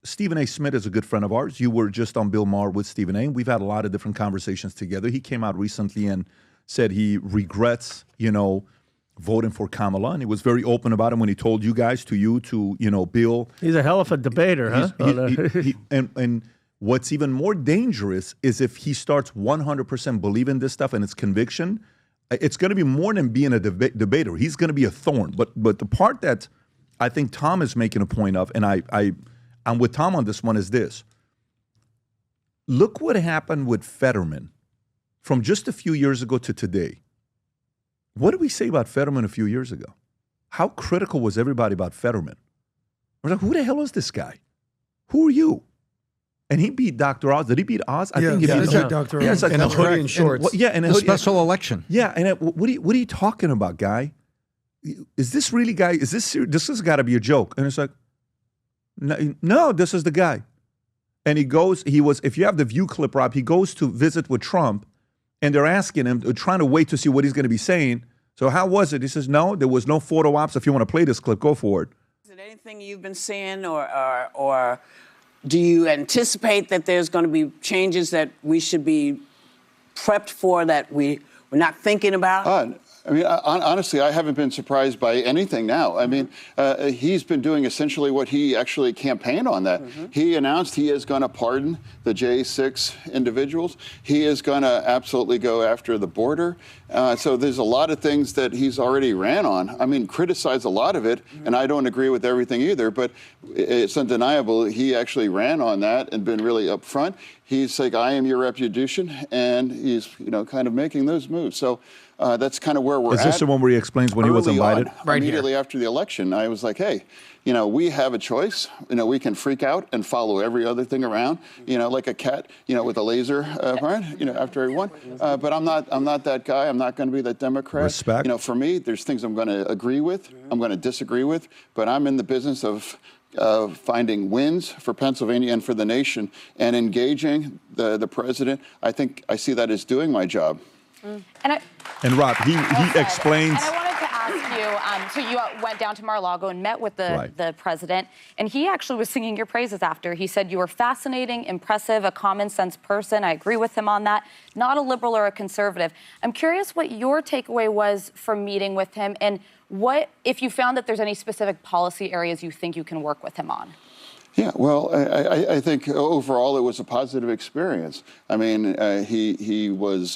Stephen A. Smith is a good friend of ours. You were just on Bill Maher with Stephen A. We've had a lot of different conversations together. He came out recently and said he regrets, voting for Kamala, and he was very open about it when he told you guys, Bill. He's a hell of a debater, huh? And what's even more dangerous is if he starts 100% believing this stuff and it's conviction, it's going to be more than being a debater. He's going to be a thorn. But the part that I think Tom is making a point of, and I'm with Tom on this one, is this. Look what happened with Fetterman from just a few years ago to today. What did we say about Fetterman a few years ago? How critical was everybody about Fetterman? We're like, who the hell is this guy? Who are you? And he beat Dr. Oz. Did he beat Oz? I think he beat Dr. Oz. Yeah, it's like, in a hoodie and shorts. And a special election. Yeah, and what are you talking about, guy? Is this really guy? Is this serious? This has got to be a joke. And it's like, no, this is the guy. And if you have the View clip, Rob, he goes to visit with Trump, and they're asking him, trying to wait to see what he's going to be saying. So how was it? He says, no, there was no photo ops. If you want to play this clip, go for it. Is it anything you've been seeing, or do you anticipate that there's going to be changes that we should be prepped for that we're not thinking about? Honestly, I haven't been surprised by anything now. I mean, he's been doing essentially what he actually campaigned on that. Mm-hmm. He announced he is going to pardon the J6 individuals. He is going to absolutely go after the border. So there's a lot of things that he's already ran on. I mean, criticized a lot of it, and I don't agree with everything either, but it's undeniable he actually ran on that and been really upfront. He's like, I am your reputation, and he's, kind of making those moves. So that's kind of where we're at. Is this the one where he explains when he was invited? Immediately after the election, I was like, hey, we have a choice. We can freak out and follow every other thing around, like a cat, with a laser, after everyone. But I'm not that guy. I'm not going to be that Democrat. Respect. For me, there's things I'm going to agree with, I'm going to disagree with, but I'm in the business of finding wins for Pennsylvania and for the nation, and engaging the president. I think I see that as doing my job. And Rob, he explains. And I wanted to ask you, so you went down to Mar-a-Lago and met with the president, and he actually was singing your praises after. He said you were fascinating, impressive, a common sense person. I agree with him on that. Not a liberal or a conservative. I'm curious what your takeaway was from meeting with him, and what, if you found that there's any specific policy areas you think you can work with him on? Yeah, well, I think overall it was a positive experience. I mean, he was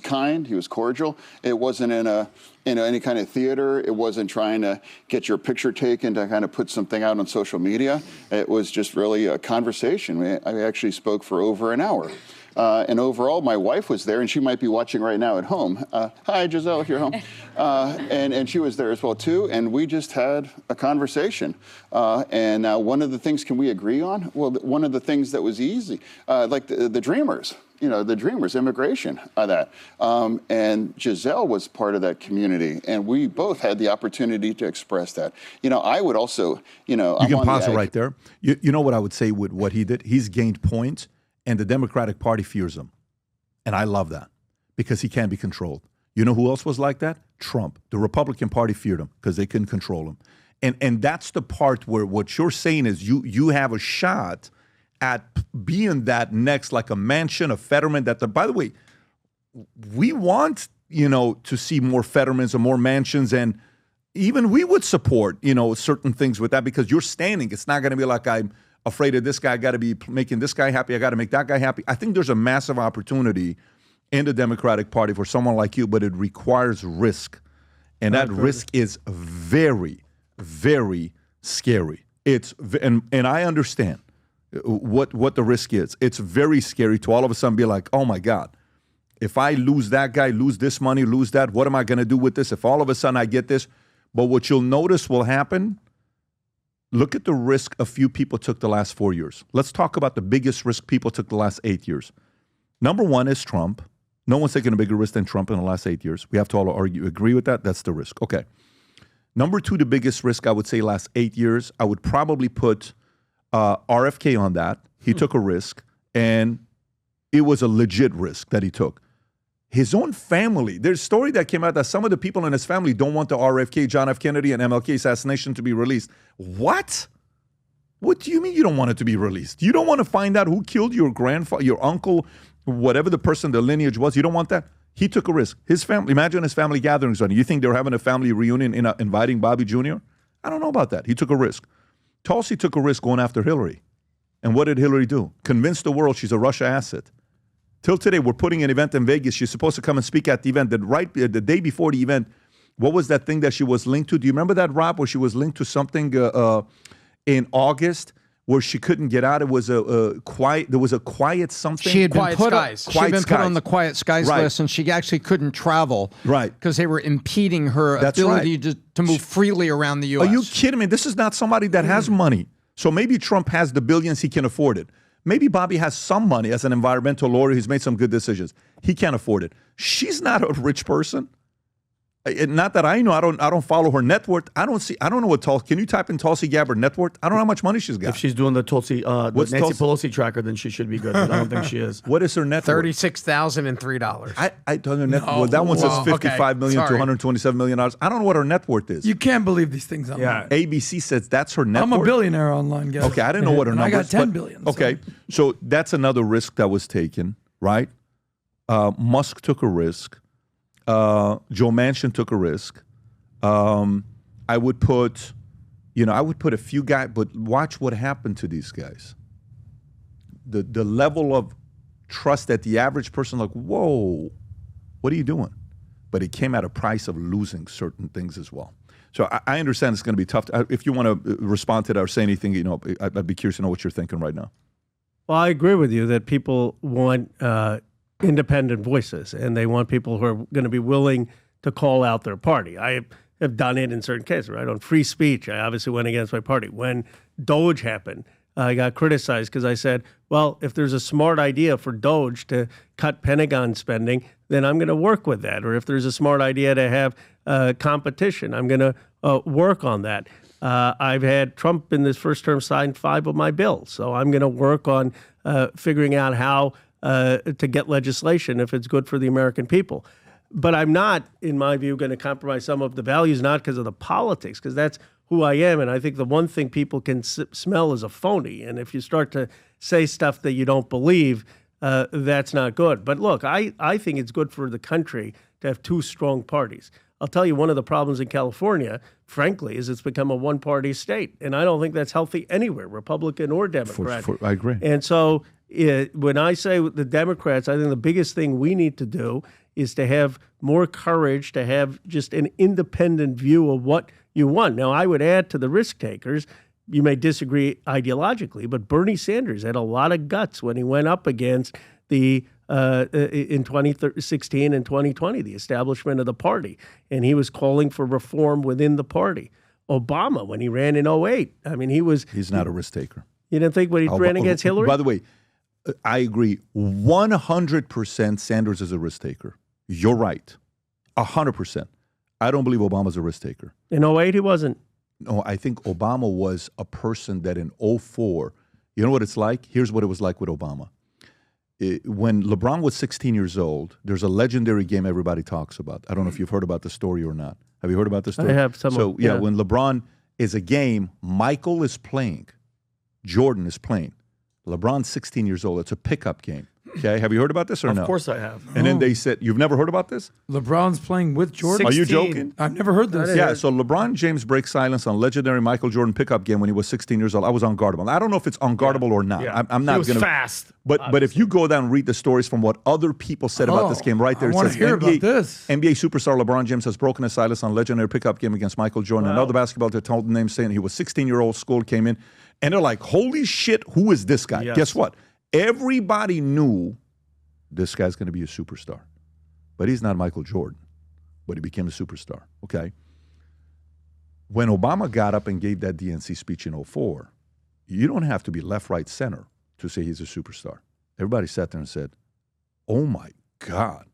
kind, he was cordial. It wasn't in any kind of theater. It wasn't trying to get your picture taken to kind of put something out on social media. It was just really a conversation. I actually spoke for over an hour. And overall, my wife was there, and she might be watching right now at home. Hi, Giselle, if you're home. And she was there as well, too. And we just had a conversation. And one of the things, can we agree on? Well, one of the things that was easy, like the Dreamers, the Dreamers, immigration, that. And Giselle was part of that community. And we both had the opportunity to express that. I would also, You can pause it right there. You know what I would say with what he did? He's gained points. And the Democratic Party fears him. And I love that because he can't be controlled. You know who else was like that? Trump. The Republican Party feared him because they couldn't control him. And that's the part where what you're saying is you have a shot at being that next, like a Manchin, a Fetterman. By the way, we want, to see more Fettermans and more Manchins, and even we would support, certain things with that because you're standing. It's not going to be like I'm afraid of this guy, I got to be making this guy happy, I got to make that guy happy. I think there's a massive opportunity in the Democratic Party for someone like you, but it requires risk. And that risk is very, very scary. And I understand what the risk is. It's very scary to all of a sudden be like, oh my God, if I lose that guy, lose this money, lose that, what am I going to do with this? If all of a sudden I get this, but what you'll notice will happen, look at the risk a few people took the last 4 years. Let's talk about the biggest risk people took the last 8 years. Number one is Trump. No one's taken a bigger risk than Trump in the last 8 years. We have to all agree with that. That's the risk. Okay. Number two, the biggest risk, I would say last 8 years, I would probably put RFK on that. He took a risk, and it was a legit risk that he took. His own family, there's a story that came out that some of the people in his family don't want the RFK, John F. Kennedy, and MLK assassination to be released. What? What do you mean you don't want it to be released? You don't want to find out who killed your grandfather, your uncle, whatever the person, the lineage was. You don't want that? He took a risk. His family, imagine his family gatherings on. You think they were having a family reunion inviting Bobby Jr.? I don't know about that. He took a risk. Tulsi took a risk going after Hillary. And what did Hillary do? Convince the world she's a Russia asset. Till today, we're putting an event in Vegas. She's supposed to come and speak at the event. The day before the event, what was that thing that she was linked to? Do you remember that, Rob, where she was linked to something in August where she couldn't get out? It was a quiet. There was a quiet something. She had been Quiet put Skies. She had been put on the Quiet Skies Right. list, and she actually couldn't travel. Right. Because they were impeding her That's ability right. to move freely around the U.S. Are you kidding me? This is not somebody that has money. So maybe Trump has the billions, he can afford it. Maybe Bobby has some money as an environmental lawyer. He's made some good decisions. He can't afford it. She's not a rich person. Not that I know. I don't follow her net worth. I don't know what Tulsi. Can you type in Tulsi Gabbard net worth? I don't know how much money she's got. If she's doing the Tulsi, the What's Nancy Tulsi? Pelosi tracker, then she should be good. But I don't think she is. What is her net worth? $36,003. I don't know. Well, that one says Wow. $55 million to Sorry. $127 million. I don't know what her net worth is. You can't believe these things online. ABC says that's her net I'm worth. a billionaire online, guys. Okay, I didn't know what her And number I is. got 10 but- billion. Okay, so that's another risk that was taken, right? Musk took a risk. Joe Manchin took a risk. I would put a few guys, but watch what happened to these guys. The level of trust that the average person, like, whoa, what are you doing? But it came at a price of losing certain things as well. So I understand it's going to be tough. If you want to respond to that or say anything, I'd be curious to know what you're thinking right now. Well, I agree with you that people want independent voices, and they want people who are going to be willing to call out their party. I have done it in certain cases, right? On free speech, I obviously went against my party. When Doge happened, I got criticized because I said, well, if there's a smart idea for Doge to cut Pentagon spending, then I'm going to work with that. Or if there's a smart idea to have competition, I'm going to work on that. I've had Trump in this first term sign 5 of my bills. So I'm going to work on figuring out how to get legislation if it's good for the American people. But I'm not, in my view, going to compromise some of the values, not because of the politics, because that's who I am. And I think the one thing people can smell is a phony. And if you start to say stuff that you don't believe, that's not good. But look, I think it's good for the country to have 2 strong parties. I'll tell you, one of the problems in California, frankly, is it's become a one-party state. And I don't think that's healthy anywhere, Republican or Democrat. I agree. And so when I say the Democrats, I think the biggest thing we need to do is to have more courage, to have just an independent view of what you want. Now, I would add to the risk takers, you may disagree ideologically, but Bernie Sanders had a lot of guts when he went up against the in 2016 and 2020, the establishment of the party. And he was calling for reform within the party. Obama, when he ran in 2008, I mean, He's not a risk taker. You didn't think when he ran against Hillary? By the way, I agree 100% Sanders is a risk taker. You're right. 100%. I don't believe Obama's a risk taker. In 2008, he wasn't. No, I think Obama was a person that in 2004, you know what it's like? Here's what it was like with Obama. When LeBron was 16 years old, there's a legendary game everybody talks about. I don't know if you've heard about the story or not. Have you heard about the story? I have some. So, yeah, when LeBron is a game, Michael is playing, Jordan is playing. LeBron's 16 years old. It's a pickup game. Okay, have you heard about this or no? Of course I have. And then they said, you've never heard about this? LeBron's playing with Jordan. Are you joking? I've never heard this. Yeah, so LeBron James breaks silence on legendary Michael Jordan pickup game when he was 16 years old. I was unguardable. I don't know if it's unguardable or not. Yeah. I'm not He was going to. fast. But if you go down and read the stories from what other people said about this game, right there, I it wanna says hear about this. NBA superstar LeBron James has broken his silence on legendary pickup game against Michael Jordan. Another basketball player told the name saying he was 16-year-old. School came in, and they're like, "Holy shit, who is this guy?" Yes. Guess what? Everybody knew this guy's going to be a superstar, but he's not Michael Jordan. But he became a superstar. Okay. When Obama got up and gave that DNC speech in 2004, you don't have to be left, right, center to say he's a superstar. Everybody sat there and said, oh my God,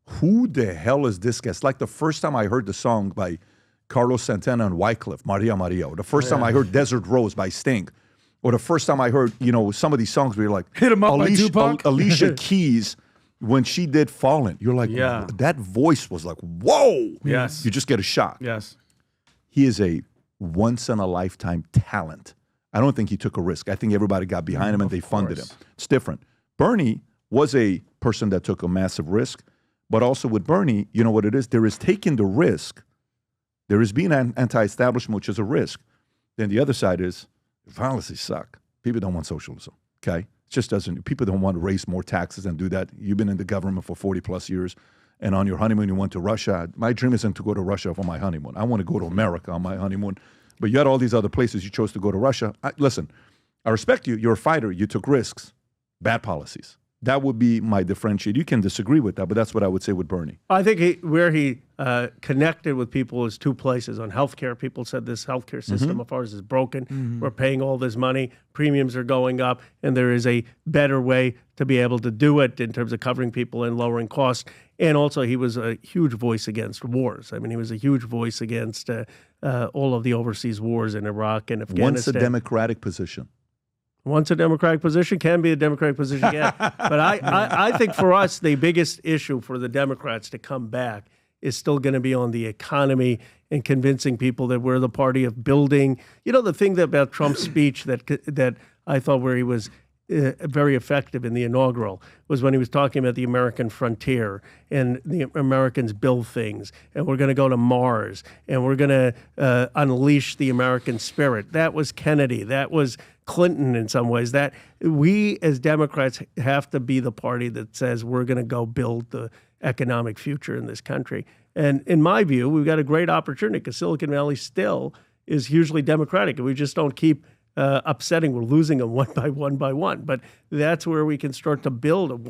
who the hell is this guy? It's like the first time I heard the song by Carlos Santana and Wycliffe, Maria Maria, or the first time I heard Desert Rose by Sting, or the first time I heard, some of these songs where you're like, Hit 'em Up by Tupac. Alicia Keys, when she did Fallen, you're like, that voice was like, whoa. Yes. You just get a shot. Yes. He is a once-in-a-lifetime talent. I don't think he took a risk. I think everybody got behind him and they funded him. It's different. Bernie was a person that took a massive risk, but also with Bernie, you know what it is? There is taking the risk. There is being an anti-establishment, which is a risk. Then the other side is policies suck. People don't want socialism, okay? It just doesn't. People don't want to raise more taxes and do that. You've been in the government for 40 plus years, and on your honeymoon you went to Russia. My dream isn't to go to Russia for my honeymoon. I want to go to America on my honeymoon. But you had all these other places. You chose to go to Russia. Listen, I respect you. You're a fighter. You took risks. Bad policies. That would be my differentiator. You can disagree with that, but that's what I would say with Bernie. I think where he connected with people is two places. On healthcare, people said this healthcare system of ours is broken. We're paying all this money. Premiums are going up, and there is a better way to be able to do it in terms of covering people and lowering costs. And also, he was a huge voice against wars. I mean, he was a huge voice against all of the overseas wars in Iraq and Afghanistan. Once a Democratic position. Once a Democratic position can be a Democratic position again. But I think for us, the biggest issue for the Democrats to come back is still going to be on the economy and convincing people that we're the party of building. You know, the thing about Trump's speech that I thought where he was very effective in the inaugural was when he was talking about the American frontier and the Americans build things and we're going to go to Mars and we're going to unleash the American spirit. That was Kennedy. That was Clinton in some ways. That we as Democrats have to be the party that says we're going to go build the economic future in this country. And in my view, we've got a great opportunity because Silicon Valley still is hugely Democratic and we just don't keep upsetting. We're losing them one by one. But that's where we can start to build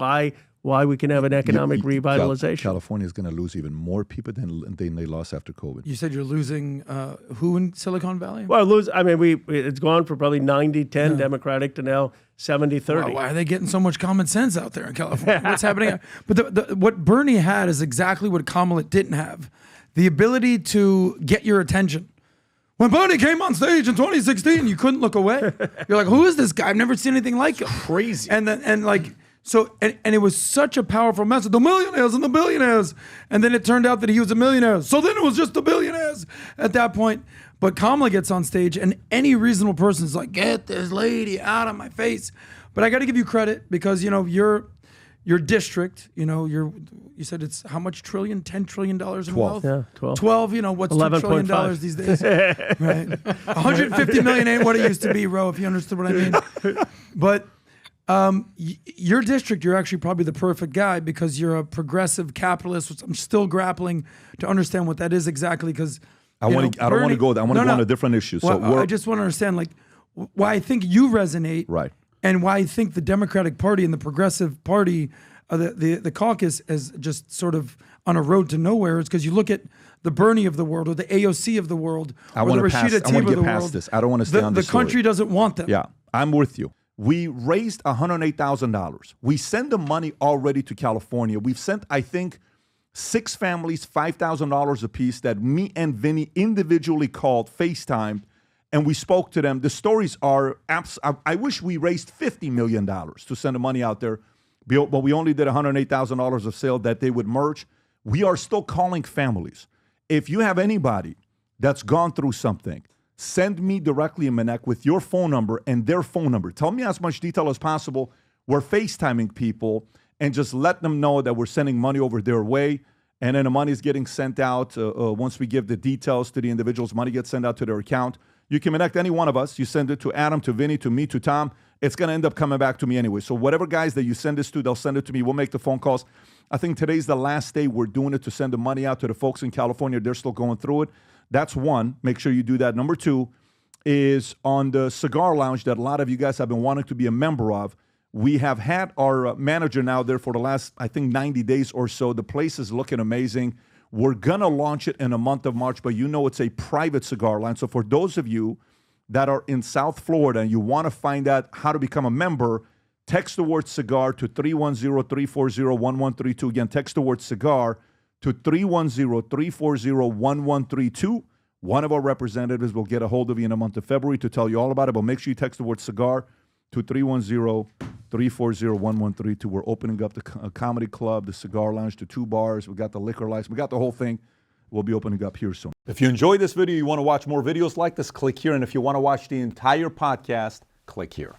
why we can have an economic revitalization. California is going to lose even more people than they lost after COVID. You said you're losing who in Silicon Valley? Well, it's gone from probably 90-10 Democratic to now 70-30. Why are they getting so much common sense out there in California? What's happening? But what Bernie had is exactly what Kamala didn't have. The ability to get your attention. When Bernie came on stage in 2016, you couldn't look away. You're like, who is this guy? I've never seen anything like him. Crazy. And it was such a powerful message. The millionaires and the billionaires. And then it turned out that he was a millionaire. So then it was just the billionaires at that point. But Kamala gets on stage and any reasonable person is like, get this lady out of my face. But I got to give you credit because, you know, your district, you know, you said it's how much trillion? $10 trillion in 12. wealth? Yeah, 12. 12, you know, what's $2 trillion 11.5 these days? Right. 150 million ain't what it used to be, Ro, if you understood what I mean. But your district, you're actually probably the perfect guy because you're a progressive capitalist, which I'm still grappling to understand what that is exactly because I don't want to go there. I want to go on a different issue. Well, I just want to understand like why I think you resonate. Right. And why I think the Democratic Party and the Progressive Party, the caucus, is just sort of on a road to nowhere. Is because you look at the Bernie of the world or the AOC of the world or the Rashida Tlaib of the world. This. I don't want to stay on this The country doesn't want them. Yeah, I'm with you. We raised $108,000. We send the money already to California. We've sent, I think, 6 families $5,000 apiece that me and Vinny individually called, FaceTimed, and we spoke to them. The stories are, I wish we raised $50 million to send the money out there, but we only did $108,000 of sale that they would merge. We are still calling families. If you have anybody that's gone through something, send me directly a Manek with your phone number and their phone number. Tell me as much detail as possible. We're FaceTiming people and just let them know that we're sending money over their way. And then the money is getting sent out. Once we give the details to the individuals, money gets sent out to their account. You can connect any one of us. You send it to Adam, to Vinny, to me, to Tom. It's going to end up coming back to me anyway. So whatever guys that you send this to, they'll send it to me. We'll make the phone calls. I think today's the last day we're doing it to send the money out to the folks in California. They're still going through it. That's one. Make sure you do that. Number 2 is on the cigar lounge that a lot of you guys have been wanting to be a member of. We have had our manager now there for the last, I think, 90 days or so. The place is looking amazing. We're going to launch it in the month of March, but you know it's a private cigar line. So for those of you that are in South Florida and you want to find out how to become a member, text the word cigar to 310-340-1132. Again, text the word cigar to 310-340-1132. One of our representatives will get a hold of you in the month of February to tell you all about it, but make sure you text the word cigar to 310-340-1132. We're opening up the comedy club, the cigar lounge, to 2 bars. We got the liquor license. We got the whole thing. We'll be opening up here soon. If you enjoyed this video, you want to watch more videos like this, click here. And if you want to watch the entire podcast, click here.